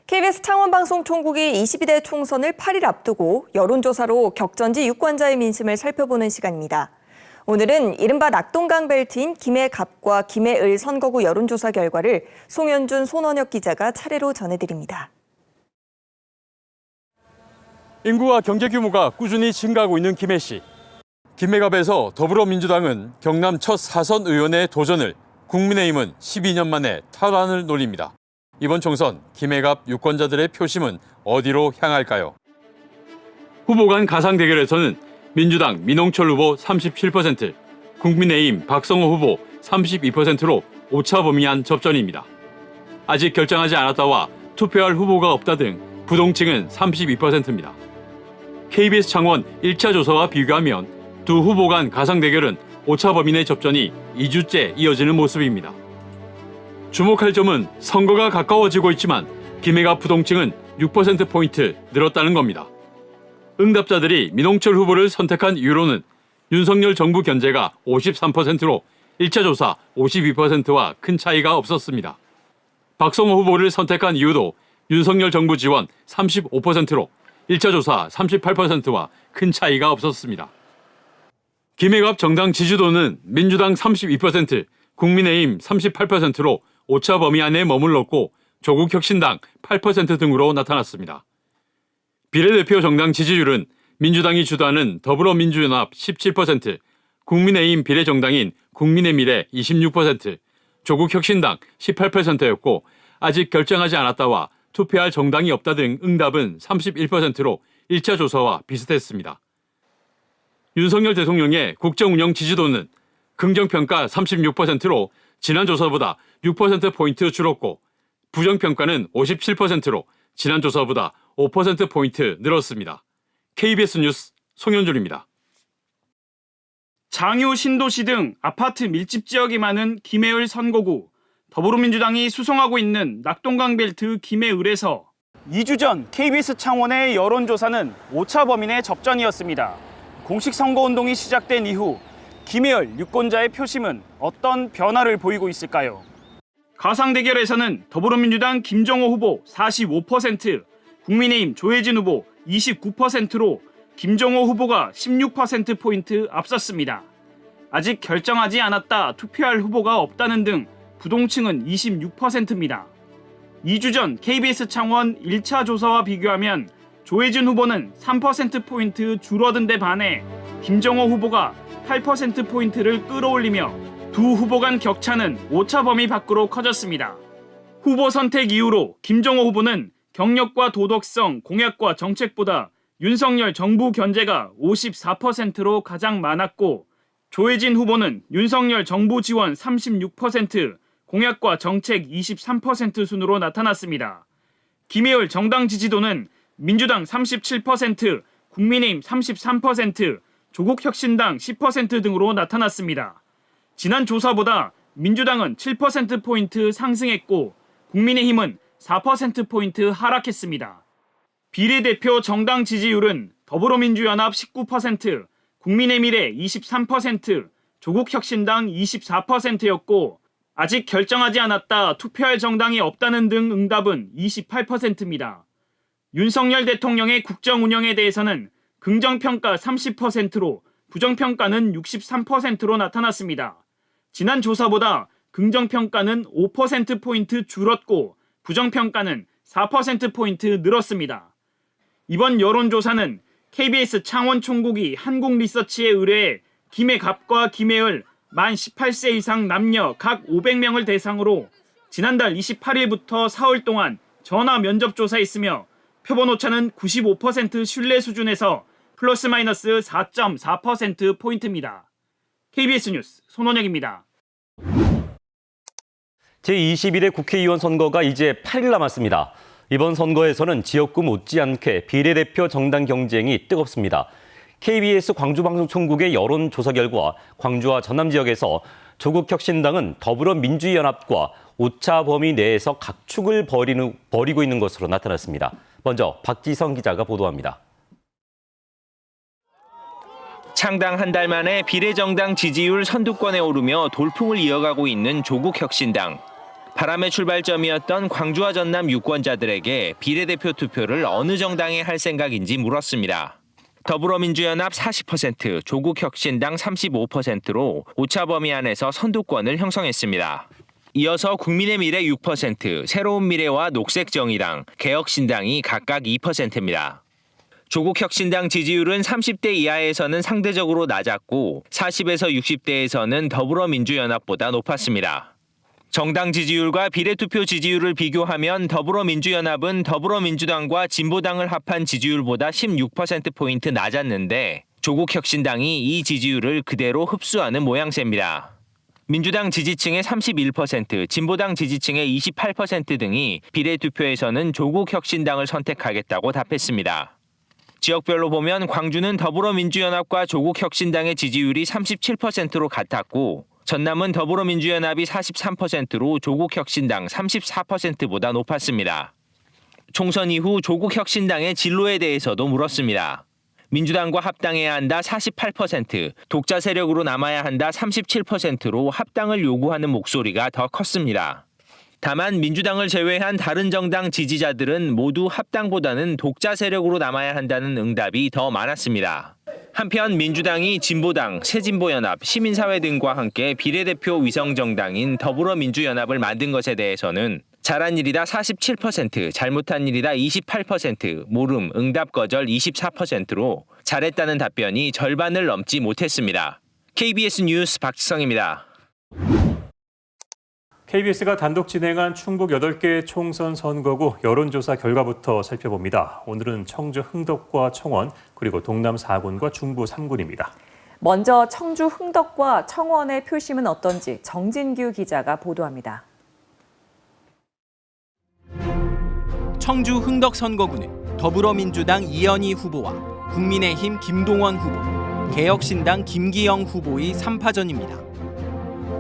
KBS 창원방송 총국이 22대 총선을 8일 앞두고 여론조사로 격전지 유권자의 민심을 살펴보는 시간입니다. 오늘은 이른바 낙동강 벨트인 김해갑과 김해을 선거구 여론조사 결과를 송현준, 손원혁 기자가 차례로 전해드립니다. 인구와 경제 규모가 꾸준히 증가하고 있는 김해시. 김해갑에서 더불어민주당은 경남 첫 사선 의원의 도전을, 국민의힘은 12년 만에 탈환을 노립니다. 이번 총선 김해갑 유권자들의 표심은 어디로 향할까요? 후보 간 가상 대결에서는 민주당 민홍철 후보 37%, 국민의힘 박성호 후보 32%로 오차범위한 접전입니다. 아직 결정하지 않았다와 투표할 후보가 없다 등 부동층은 32%입니다. KBS 창원 1차 조사와 비교하면 두 후보 간 가상 대결은 오차범위 내 접전이 2주째 이어지는 모습입니다. 주목할 점은 선거가 가까워지고 있지만 김해갑 부동층은 6%포인트 늘었다는 겁니다. 응답자들이 민홍철 후보를 선택한 이유로는 윤석열 정부 견제가 53%로 1차 조사 52%와 큰 차이가 없었습니다. 박성호 후보를 선택한 이유도 윤석열 정부 지원 35%로 1차 조사 38%와 큰 차이가 없었습니다. 김해갑 정당 지지도는 민주당 32%, 국민의힘 38%로 오차 범위 안에 머물렀고 조국혁신당 8% 등으로 나타났습니다. 비례대표 정당 지지율은 민주당이 주도하는 더불어민주연합 17%, 국민의힘 비례정당인 국민의미래 26%, 조국혁신당 18%였고 아직 결정하지 않았다와 투표할 정당이 없다 등 응답은 31%로 1차 조사와 비슷했습니다. 윤석열 대통령의 국정운영 지지도는 긍정평가 36%로 지난 조사보다 6%포인트 줄었고 부정평가는 57%로 지난 조사보다 5%포인트 늘었습니다. KBS 뉴스 송현준입니다. 장유, 신도시 등 아파트 밀집 지역이 많은 김해을 선거구, 더불어민주당이 수성하고 있는 낙동강 벨트 김해을에서 2주 전 KBS 창원의 여론조사는 오차 범위 내 접전이었습니다. 공식 선거운동이 시작된 이후 김해을 유권자의 표심은 어떤 변화를 보이고 있을까요? 가상 대결에서는 더불어민주당 김정호 후보 45%, 국민의힘 조혜진 후보 29%로 김정호 후보가 16%포인트 앞섰습니다. 아직 결정하지 않았다, 투표할 후보가 없다는 등 부동층은 26%입니다. 2주 전 KBS 창원 1차 조사와 비교하면 조혜진 후보는 3%포인트 줄어든 데 반해 김정호 후보가 8%포인트를 끌어올리며 두 후보 간 격차는 오차 범위 밖으로 커졌습니다. 후보 선택 이후로 김정호 후보는 경력과 도덕성, 공약과 정책보다 윤석열 정부 견제가 54%로 가장 많았고 조혜진 후보는 윤석열 정부 지원 36%, 공약과 정책 23% 순으로 나타났습니다. 김해을 정당 지지도는 민주당 37%, 국민의힘 33%, 조국혁신당 10% 등으로 나타났습니다. 지난 조사보다 민주당은 7%포인트 상승했고 국민의힘은 4%포인트 하락했습니다. 비례대표 정당 지지율은 더불어민주연합 19%, 국민의미래 23%, 조국혁신당 24%였고 아직 결정하지 않았다, 투표할 정당이 없다는 등 응답은 28%입니다. 윤석열 대통령의 국정 운영에 대해서는 긍정평가 30%로 부정평가는 63%로 나타났습니다. 지난 조사보다 긍정평가는 5%포인트 줄었고 부정평가는 4%포인트 늘었습니다. 이번 여론조사는 KBS 창원 총국이 한국리서치에 의뢰해 김해갑과 김해을 만 18세 이상 남녀 각 500명을 대상으로 지난달 28일부터 사흘 동안 전화 면접 조사했으며 표본 오차는 95% 신뢰 수준에서 플러스 마이너스 4.4%포인트입니다. KBS 뉴스 손원혁입니다. 제21회 국회의원 선거가 이제 8일 남았습니다. 이번 선거에서는 지역구 못지않게 비례대표 정당 경쟁이 뜨겁습니다. KBS 광주방송총국의 여론조사 결과 광주와 전남 지역에서 조국혁신당은 더불어민주연합과 오차 범위 내에서 각축을 벌이고 있는 것으로 나타났습니다. 먼저 박지성 기자가 보도합니다. 창당 한 달 만에 비례정당 지지율 선두권에 오르며 돌풍을 이어가고 있는 조국혁신당. 바람의 출발점이었던 광주와 전남 유권자들에게 비례대표 투표를 어느 정당에 할 생각인지 물었습니다. 더불어민주연합 40%, 조국혁신당 35%로 오차 범위 안에서 선두권을 형성했습니다. 이어서 국민의미래 6%, 새로운미래와 녹색정의당, 개혁신당이 각각 2%입니다. 조국혁신당 지지율은 30대 이하에서는 상대적으로 낮았고 40에서 60대에서는 더불어민주연합보다 높았습니다. 정당 지지율과 비례투표 지지율을 비교하면 더불어민주연합은 더불어민주당과 진보당을 합한 지지율보다 16%포인트 낮았는데 조국혁신당이 이 지지율을 그대로 흡수하는 모양새입니다. 민주당 지지층의 31%, 진보당 지지층의 28% 등이 비례투표에서는 조국혁신당을 선택하겠다고 답했습니다. 지역별로 보면 광주는 더불어민주연합과 조국혁신당의 지지율이 37%로 같았고 전남은 더불어민주연합이 43%로 조국혁신당 34%보다 높았습니다. 총선 이후 조국혁신당의 진로에 대해서도 물었습니다. 민주당과 합당해야 한다 48%, 독자 세력으로 남아야 한다 37%로 합당을 요구하는 목소리가 더 컸습니다. 다만 민주당을 제외한 다른 정당 지지자들은 모두 합당보다는 독자 세력으로 남아야 한다는 응답이 더 많았습니다. 한편 민주당이 진보당, 새진보연합, 시민사회 등과 함께 비례대표 위성정당인 더불어민주연합을 만든 것에 대해서는 잘한 일이다 47%, 잘못한 일이다 28%, 모름, 응답 거절 24%로 잘했다는 답변이 절반을 넘지 못했습니다. KBS 뉴스 박지성입니다. KBS가 단독 진행한 충북 8개 총선 선거구 여론조사 결과부터 살펴봅니다. 오늘은 청주 흥덕과 청원, 그리고 동남 4군과 중부 3군입니다. 먼저 청주 흥덕과 청원의 표심은 어떤지 정진규 기자가 보도합니다. 청주 흥덕 선거구는 더불어민주당 이현희 후보와 국민의힘 김동원 후보, 개혁신당 김기영 후보의 3파전입니다.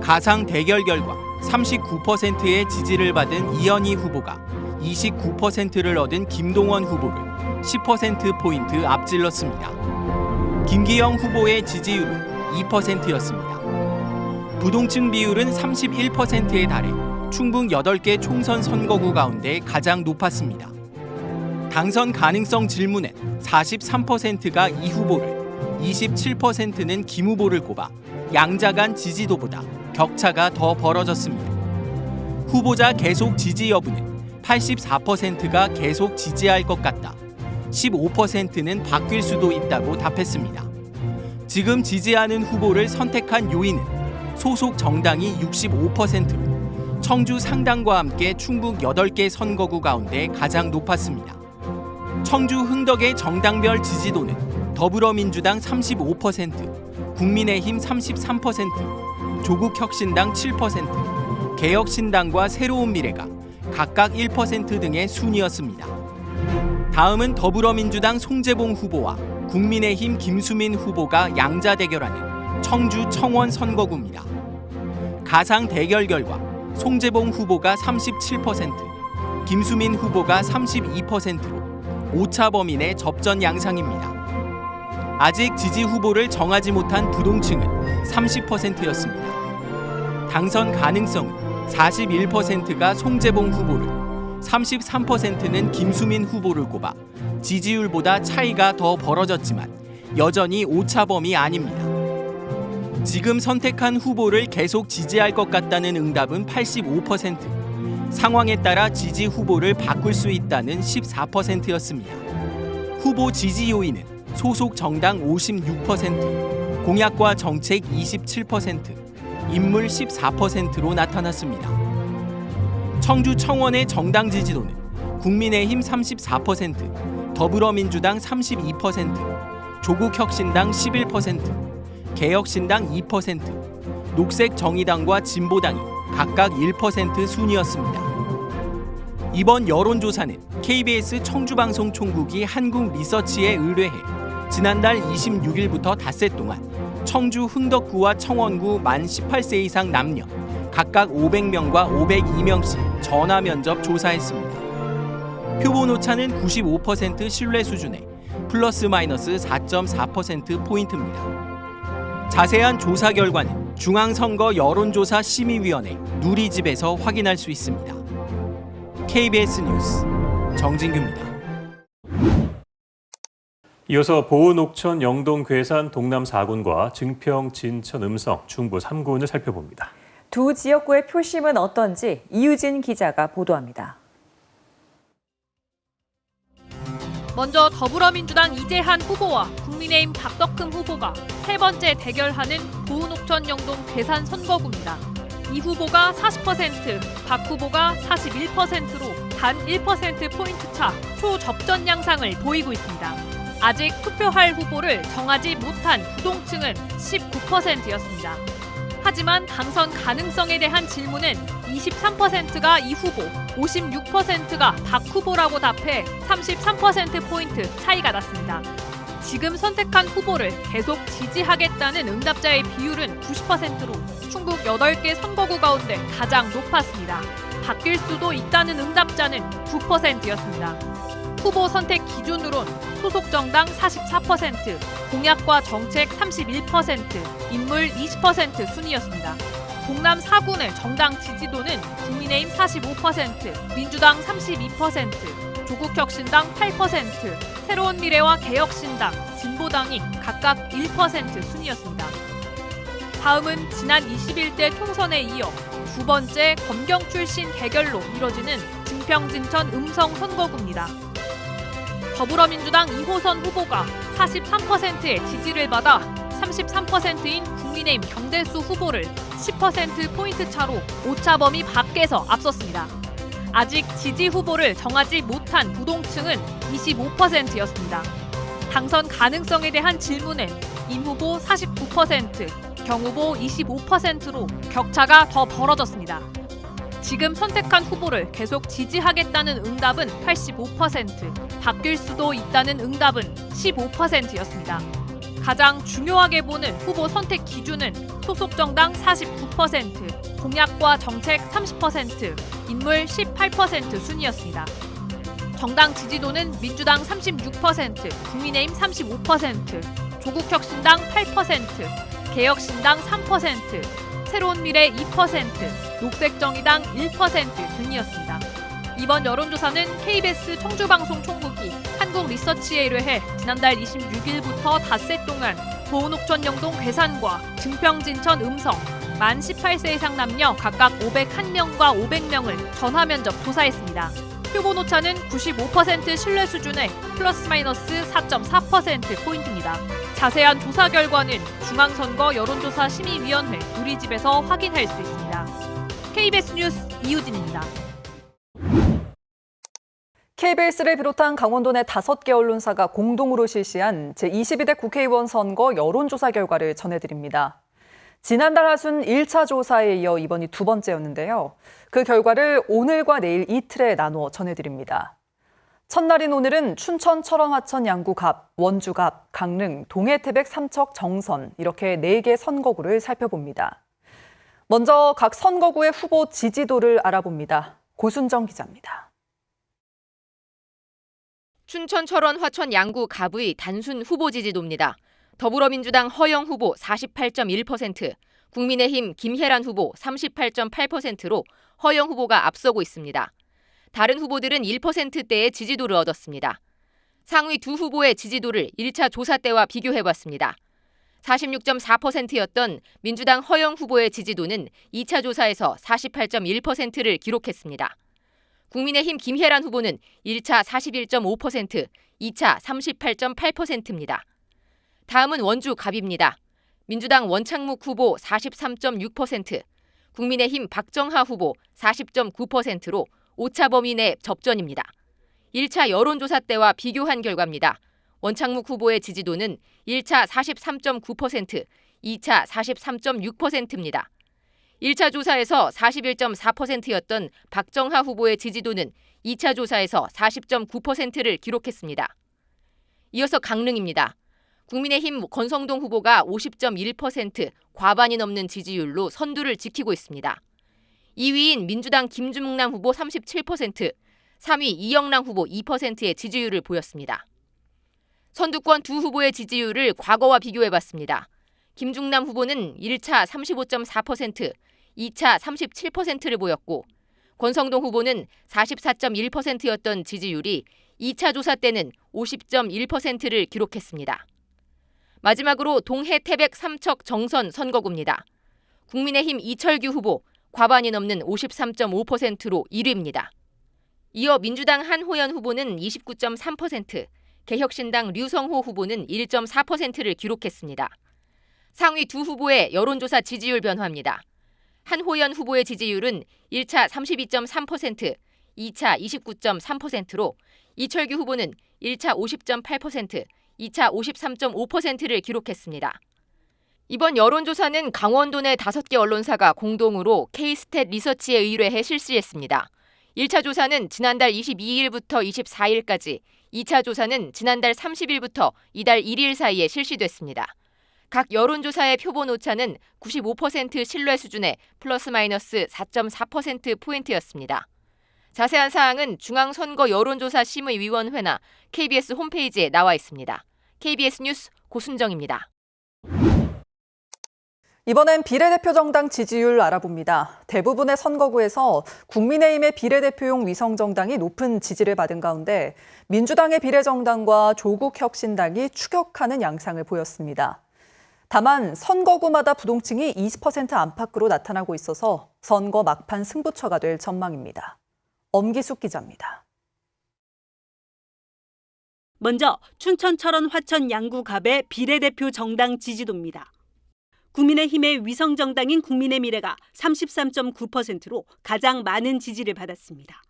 가상 대결 결과 39%의 지지를 받은 이현희 후보가 29%를 얻은 김동원 후보를 10%포인트 앞질렀습니다. 김기영 후보의 지지율은 2%였습니다. 부동층 비율은 31%에 달해 충북 8개 총선 선거구 가운데 가장 높았습니다. 당선 가능성 질문엔 43%가 이 후보를, 27%는 김 후보를 꼽아 양자 간 지지도보다 격차가 더 벌어졌습니다. 후보자 계속 지지 여부는 84%가 계속 지지할 것 같다, 15%는 바뀔 수도 있다고 답했습니다. 지금 지지하는 후보를 선택한 요인은 소속 정당이 65%로 청주 상당과 함께 충북 8개 선거구 가운데 가장 높았습니다. 청주 흥덕의 정당별 지지도는 더불어민주당 35%, 국민의힘 33%, 조국혁신당 7%, 개혁신당과 새로운미래가 각각 1% 등의 순이었습니다. 다음은 더불어민주당 송재봉 후보와 국민의힘 김수민 후보가 양자 대결하는 청주 청원 선거구입니다. 가상 대결 결과 송재봉 후보가 37%, 김수민 후보가 32%로 오차 범위 내 접전 양상입니다. 아직 지지 후보를 정하지 못한 부동층은 30%였습니다. 당선 가능성은 41%가 송재봉 후보를, 33%는 김수민 후보를 꼽아 지지율보다 차이가 더 벌어졌지만 여전히 오차 범위 아닙니다. 지금 선택한 후보를 계속 지지할 것 같다는 응답은 85%, 상황에 따라 지지 후보를 바꿀 수 있다는 14%였습니다. 후보 지지 요인은 소속 정당 56%, 공약과 정책 27%, 인물 14%로 나타났습니다. 청주 청원의 정당 지지도는 국민의힘 34%, 더불어민주당 32%, 조국혁신당 11%, 개혁신당 2%, 녹색정의당과 진보당이 각각 1% 순이었습니다. 이번 여론조사는 KBS 청주방송 총국이 한국리서치에 의뢰해 지난달 26일부터 닷새 동안 청주 흥덕구와 청원구 만 18세 이상 남녀 각각 500명과 502명씩 전화 면접 조사했습니다. 표본 오차는 95% 신뢰 수준에 플러스 마이너스 4.4%포인트입니다. 자세한 조사 결과는 중앙선거 여론조사 심의위원회 누리집에서 확인할 수 있습니다. KBS 뉴스 정진규입니다. 이어서 보은, 옥천, 영동, 괴산, 동남 4군과 증평, 진천, 음성, 중부 3군을 살펴봅니다. 두 지역구의 표심은 어떤지 이유진 기자가 보도합니다. 먼저 더불어민주당 이재한 후보와 국민의힘 박덕흠 후보가 세 번째 대결하는 보은, 옥천, 영동, 괴산 선거구입니다. 이 후보가 40%, 박 후보가 41%로 단 1%포인트 차 초접전 양상을 보이고 있습니다. 아직 투표할 후보를 정하지 못한 부동층은 19%였습니다. 하지만 당선 가능성에 대한 질문은 23%가 이 후보, 56%가 박 후보라고 답해 33%포인트 차이가 났습니다. 지금 선택한 후보를 계속 지지하겠다는 응답자의 비율은 90%로 충북 8개 선거구 가운데 가장 높았습니다. 바뀔 수도 있다는 응답자는 9%였습니다. 후보 선택 기준으론 소속 정당 44%, 공약과 정책 31%, 인물 20% 순이었습니다. 동남 4군의 정당 지지도는 국민의힘 45%, 민주당 32%, 조국혁신당 8%, 새로운 미래와 개혁신당, 진보당이 각각 1% 순이었습니다. 다음은 지난 21대 총선에 이어 두 번째 검경 출신 대결로 이뤄지는 증평, 진천, 음성 선거구입니다. 더불어민주당 이호선 후보가 43%의 지지를 받아 33%인 국민의힘 경대수 후보를 10%포인트 차로 오차 범위 밖에서 앞섰습니다. 아직 지지 후보를 정하지 못한 부동층은 25%였습니다. 당선 가능성에 대한 질문엔 임 후보 49%, 경 후보 25%로 격차가 더 벌어졌습니다. 지금 선택한 후보를 계속 지지하겠다는 응답은 85%, 바뀔 수도 있다는 응답은 15%였습니다. 가장 중요하게 보는 후보 선택 기준은 소속 정당 49%, 공약과 정책 30%, 인물 18% 순이었습니다. 정당 지지도는 민주당 36%, 국민의힘 35%, 조국혁신당 8%, 개혁신당 3%, 새로운 미래 2%, 녹색정의당 1% 등이었습니다. 이번 여론조사는 KBS 청주방송 총국이 한국리서치에 의뢰해 지난달 26일부터 닷새 동안 보은, 옥천, 영동, 괴산과 증평, 진천, 음성, 만 18세 이상 남녀 각각 501명과 500명을 전화면접 조사했습니다. 표본 오차는 95% 신뢰 수준의 플러스 마이너스 4.4%포인트입니다. 자세한 조사 결과는 중앙선거 여론조사 심의위원회 누리집에서 확인할 수 있습니다. KBS 뉴스 이유진입니다. KBS를 비롯한 강원도 내 5개 언론사가 공동으로 실시한 제22대 국회의원 선거 여론조사 결과를 전해드립니다. 지난달 하순 1차 조사에 이어 이번이 두 번째였는데요. 그 결과를 오늘과 내일 이틀에 나누어 전해드립니다. 첫날인 오늘은 춘천, 철원, 화천, 양구, 갑, 원주, 갑, 강릉, 동해, 태백, 삼척, 정선 이렇게 4개 선거구를 살펴봅니다. 먼저 각 선거구의 후보 지지도를 알아봅니다. 고순정 기자입니다. 춘천, 철원, 화천, 양구, 갑의 단순 후보 지지도입니다. 더불어민주당 허영 후보 48.1%, 국민의힘 김혜란 후보 38.8%로 허영 후보가 앞서고 있습니다. 다른 후보들은 1%대의 지지도를 얻었습니다. 상위 두 후보의 지지도를 1차 조사 때와 비교해봤습니다. 46.4%였던 민주당 허영 후보의 지지도는 2차 조사에서 48.1%를 기록했습니다. 국민의힘 김혜란 후보는 1차 41.5%, 2차 38.8%입니다. 다음은 원주 갑입니다. 민주당 원창묵 후보 43.6%, 국민의힘 박정하 후보 40.9%로 오차 범위 내 접전입니다. 1차 여론조사 때와 비교한 결과입니다. 원창묵 후보의 지지도는 1차 43.9%, 2차 43.6%입니다. 1차 조사에서 41.4%였던 박정하 후보의 지지도는 2차 조사에서 40.9%를 기록했습니다. 이어서 강릉입니다. 국민의힘 권성동 후보가 50.1%, 과반이 넘는 지지율로 선두를 지키고 있습니다. 2위인 민주당 김중남 후보 37%, 3위 이영랑 후보 2%의 지지율을 보였습니다. 선두권 두 후보의 지지율을 과거와 비교해봤습니다. 김중남 후보는 1차 35.4%, 2차 37%를 보였고 권성동 후보는 44.1%였던 지지율이 2차 조사 때는 50.1%를 기록했습니다. 마지막으로 동해 태백 삼척 정선 선거구입니다. 국민의힘 이철규 후보 과반이 넘는 53.5%로 1위입니다. 이어 민주당 한호연 후보는 29.3%, 개혁신당 류성호 후보는 1.4%를 기록했습니다. 상위 두 후보의 여론조사 지지율 변화입니다. 한호연 후보의 지지율은 1차 32.3%, 2차 29.3%로 이철규 후보는 1차 50.8%, 2차 53.5%를 기록했습니다. 이번 여론조사는 강원도 내 5개 언론사가 공동으로 K스탯 리서치에 의뢰해 실시했습니다. 1차 조사는 지난달 22일부터 24일까지, 2차 조사는 지난달 30일부터 이달 1일 사이에 실시됐습니다. 각 여론조사의 표본 오차는 95% 신뢰 수준의 플러스 마이너스 4.4%포인트였습니다. 자세한 사항은 중앙선거 여론조사 심의위원회나 KBS 홈페이지에 나와 있습니다. KBS 뉴스 고순정입니다. 이번엔 비례대표 정당 지지율 알아봅니다. 대부분의 선거구에서 국민의힘의 비례대표용 위성정당이 높은 지지를 받은 가운데 민주당의 비례정당과 조국혁신당이 추격하는 양상을 보였습니다. 다만 선거구마다 부동층이 20% 안팎으로 나타나고 있어서 선거 막판 승부처가 될 전망입니다. 엄기숙 기자입니다. 먼저 춘천, 철원, 화천, 양구, 갑의 비례대표 정당 지지도입니다. 국민의힘의 위성정당인 국민의미래가 33.9%로 가장 많은 지지를 받았습니다.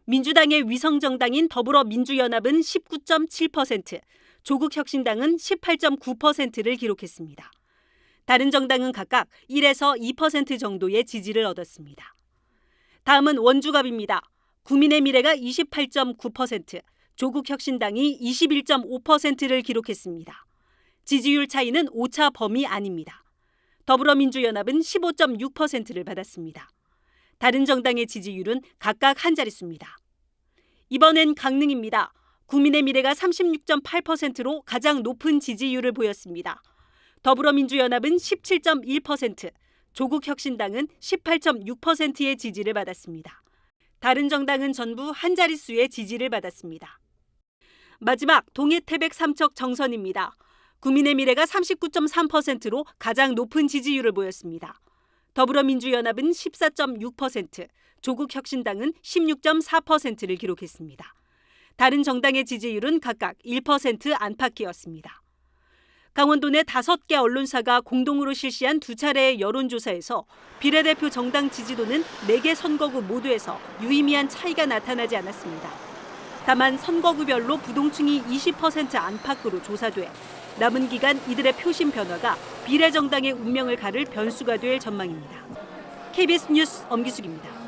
민주당의 위성정당인 더불어민주연합은 19.7%, 조국혁신당은 18.9%를 기록했습니다. 다른 정당은 각각 1에서 2% 정도의 지지를 얻었습니다. 다음은 원주갑입니다. 국민의미래가 28.9%, 조국혁신당이 21.5%를 기록했습니다. 지지율 차이는 오차 범위 안입니다. 더불어민주연합은 15.6%를 받았습니다. 다른 정당의 지지율은 각각 한 자릿수입니다. 이번엔 강릉입니다. 국민의미래가 36.8%로 가장 높은 지지율을 보였습니다. 더불어민주연합은 17.1%, 조국혁신당은 18.6%의 지지를 받았습니다. 다른 정당은 전부 한 자릿수의 지지를 받았습니다. 마지막 동해 태백 삼척 정선입니다. 국민의미래가 39.3%로 가장 높은 지지율을 보였습니다. 더불어민주연합은 14.6%, 조국혁신당은 16.4%를 기록했습니다. 다른 정당의 지지율은 각각 1% 안팎이었습니다. 강원도 내 5개 언론사가 공동으로 실시한 2차례의 여론조사에서 비례대표 정당 지지도는 4개 선거구 모두에서 유의미한 차이가 나타나지 않았습니다. 다만 선거구별로 부동층이 20% 안팎으로 조사돼 남은 기간 이들의 표심 변화가 비례정당의 운명을 가를 변수가 될 전망입니다. KBS 뉴스 엄기숙입니다.